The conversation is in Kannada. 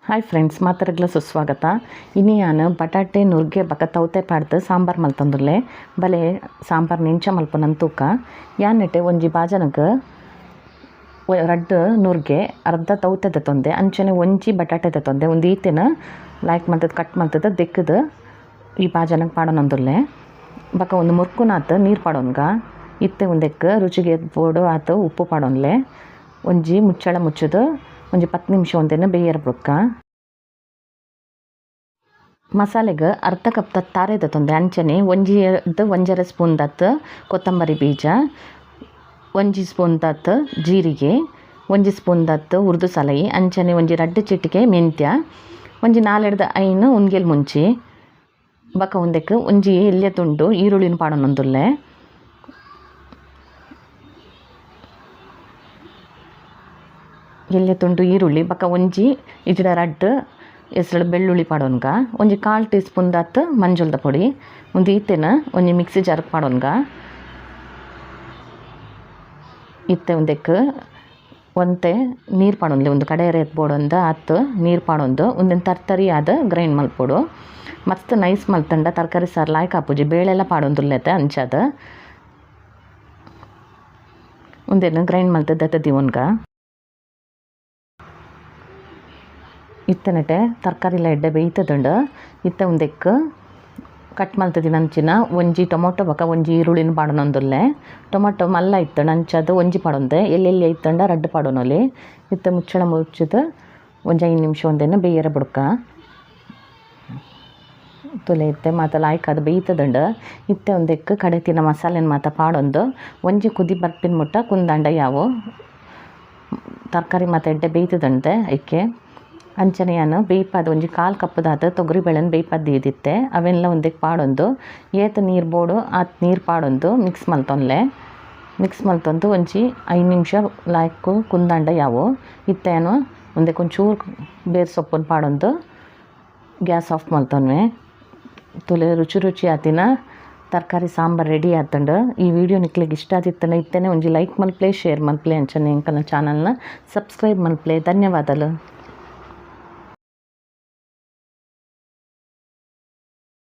ಹಾಯ್ ಫ್ರೆಂಡ್ಸ್, ಮಾತಾಡಗ್ಲ ಸುಸ್ವಾಗತ. ಇನ್ನು ನಾನು ಬಟಾಟೆ ನುರ್ಗೆ ಬಕ ತೌತೆ ಪಾಡ್ದು ಸಾಂಬಾರು ಮಲ್ತಂದುಲ್ಲೆ ಬಲೆ ಸಾಂಬಾರು ನೆಂಚ ಮಲ್ಪನಂತ ತೂಕ ಯಾನೆಟ್ಟೆ ಒಂಜಿ ಬಾಜನಕ್ಕೆ ರಡ್ಡು ನುರ್ಗೆ ಅರ್ಧ ತೌತೆ ತಂದೆ ಅಂಚನೆ ಒಂಜಿ ಬಟಾಟೆ ತಂದೆ ಒಂದು ಈತೆನ ಲೈಕ್ ಮಲ್ತದ ಕಟ್ ಮಲ್ತದ ದೆಕ್ಕದು ಈ ಬಾಜನಕ್ಕೆ ಪಾಡೋನಂದುಲ್ಲೆ ಬಕ ಒಂದು ಮುರ್ಕುನಾತು ನೀರು ಪಾಡೋನ್ಗ ಇತ್ತೆ ಒಂದೆಕ್ಕೆ ರುಚಿಗೆ ಬೋಡು ಆತು ಉಪ್ಪು ಪಾಡೋನ್ಲೆ ಒಂಜಿ ಮುಚ್ಚಳ ಮುಚ್ಚದು ಒಂಜಿ 10 ನಿಮಿಷ ಒಂದೇನು ಬೇಯರ ಬುಡ್ಕ ಮಸಾಲೆಗೆ ಅರ್ಧ ಕಪ್ ತಾರೆ ತಂದೆ ಅಂಚನೆ ಒಂಜರ ಸ್ಪೂನ್ ದತ್ತು ಕೊತ್ತಂಬರಿ ಬೀಜ, 1 ಸ್ಪೂನ್ ದತ್ತು ಜೀರಿಗೆ, 1 ಸ್ಪೂನ್ ದತ್ತು ಉರ್ದು ಸಲೈ ಅಂಚನೆ ಒಂಜಿ ರಡ್ಡು ಚಿಟಿಕೆ ಮೆಂತ್ಯ, ಒಂಜಿ 4-5 ಉನ್ಗೆಲ್ ಮುಂಚಿ ಬಕ ಒಂದಕ್ಕೆ ಒಂಜಿ ಎಲ್ಯ ತುಂಡು ಈರುಳ್ಳಿನ ಪಾಡೋನೊಂದುಲ್ಲೆ ಎಲ್ಯ ತುಂಡು ಈರುಳ್ಳಿ ಬಕ ಒಂಜಿ ಇಜ್ಡ ರಡ್ಡು ಹೆಸರು ಬೆಳ್ಳುಳ್ಳಿ ಪಾಡೋನ್ಗ ಒಂಜಿ 1/4 ಟೀ ಸ್ಪೂನ್ ದತ್ತು ಮಂಜುಳದ ಪೊಡಿ ಒಂದು ಈತೆನ ಒಂಜಿ ಮಿಕ್ಸಿ ಜಾರ್ಗೆ ಪಾಡೋನ್ಗ ಇತ್ತೆ ಒಂದಕ್ಕೆ ಒಂತೆ ನೀರು ಪಾಡೋನ್ಲಿ ಒಂದು ಕಡೆಯರೆ ಎತ್ಬೋಡೊಂದ ಹತ್ತು ನೀರು ಪಾಡೊಂದು ಒಂದಿನ ತರ್ತರಿ ಆದ ಗ್ರೈಂಡ್ ಮಲ್ಪೊಡು ಮಸ್ತ್ ನೈಸ್ ಮಲ್ತಂಡ ತರಕಾರಿ ಸಾರು ಲಾಯ್ಕ್ ಹಾಪುಜಿ ಬೇಳೆಲ್ಲ ಪಾಡೊಂದುಲ್ಲೆತೆ ಅಂಚದ ಒಂದೇನು ಗ್ರೈಂಡ್ ಮಲ್ತದ ದಿವನ್ಗ ಇತ್ತನಟೆ ತರಕಾರಿ ಎಡ್ಡೆ ಬೇಯ್ತದಂಡು ಇತ್ತ ಒಂದಕ್ಕೆ ಕಟ್ ಮಲ್ತದಿನ ಅಂಚಿನ ಒಂಜಿ ಟೊಮೊಟೊ ಬಕ ಒಂಜಿ ಈರುಳ್ಳಿನ ಪಾಡೋನೊಂದುಲ್ಲೆ ಟೊಮೊಟೊ ಮಲ್ಲ ಇತ್ತಂಡು ಅಂಚದು ಒಂಜಿ ಪಾಡೊಂದೆ ಎಲ್ಲೆಲ್ಲಿ ಐತಂಡ ರಡ್ಡು ಪಾಡೋನೊಲಿ ಇತ್ತ ಮುಚ್ಚಳ ಮುಚ್ಚದು ಒಂಜಿ 5 ನಿಮಿಷ ಒಂದೇನು ಬೇಯರ ಬುಡ್ಕ ತುಲೆ ಇತ್ತೆ ಮಾತ ಲಾಯ್ಕಾದ ಬೇಯ್ತದಂಡು ಇತ್ತೆ ಒಂದಕ್ಕೆ ಕಡೆ ತಿನ್ನ ಮಸಾಲೆನ ಮಾತ ಪಾಡೊಂದು ಒಂಜಿ ಕುದಿ ಬರ್ಪಿನ ಮುಟ್ಟ ಕುಂದಾಂಡ ಯಾವು ತರಕಾರಿ ಮಾತ ಎಡ್ಡೆ ಬೇಯ್ತದಂತೆ ಐಕೆ ಅಂಚನೆ ನಾನು ಬೇಯ್ಪಾದ ಒಂಜಿ 1/4 ಕಪ್ದಾದ ತೊಗರಿ ಬೇಳೆನ ಬೇಯ್ಪಾದ ಇದಿತ್ತೆ ಅವೆಲ್ಲ ಒಂದಕ್ಕೆ ಪಾಡೊಂದು ಏತ ನೀರು ಬೋಡು ಆತ್ ನೀರು ಪಾಡೊಂದು ಮಿಕ್ಸ್ ಮಲ್ತೊಂದು ಒಂಜಿ 5 ನಿಮಿಷ ಲಾಯ್ಕು ಕುಂದಾಂಡ ಯಾವು ಇತ್ತೇನು ಒಂದಕ್ಕೆ ಒಂಚೂರು ಬೇರೆ ಸೊಪ್ಪನ್ನು ಪಾಡೊಂದು ಗ್ಯಾಸ್ ಆಫ್ ಮಲ್ತೊನ್ವೆ ತುಲೆ ರುಚಿ ಆತಿನ ತರಕಾರಿ ಸಾಂಬಾರು ರೆಡಿ ಆತಂಡು ಈ ವಿಡಿಯೋ ನಿಕ್ಲಿಗೆ ಇಷ್ಟ ಆದಿತ್ತನ ಇತ್ತೇನೆ ಒಂಜಿ ಲೈಕ್ ಮಲ್ಪ್ಲೆ ಶೇರ್ ಮಲ್ಪ್ಲೆ ಅಂಚನೆ ಎಂಕಲ್ನ ಚಾನಲ್ನ ಸಬ್ಸ್ಕ್ರೈಬ್ ಮಲ್ಪ್ಲೆ ಧನ್ಯವಾದಗಳು.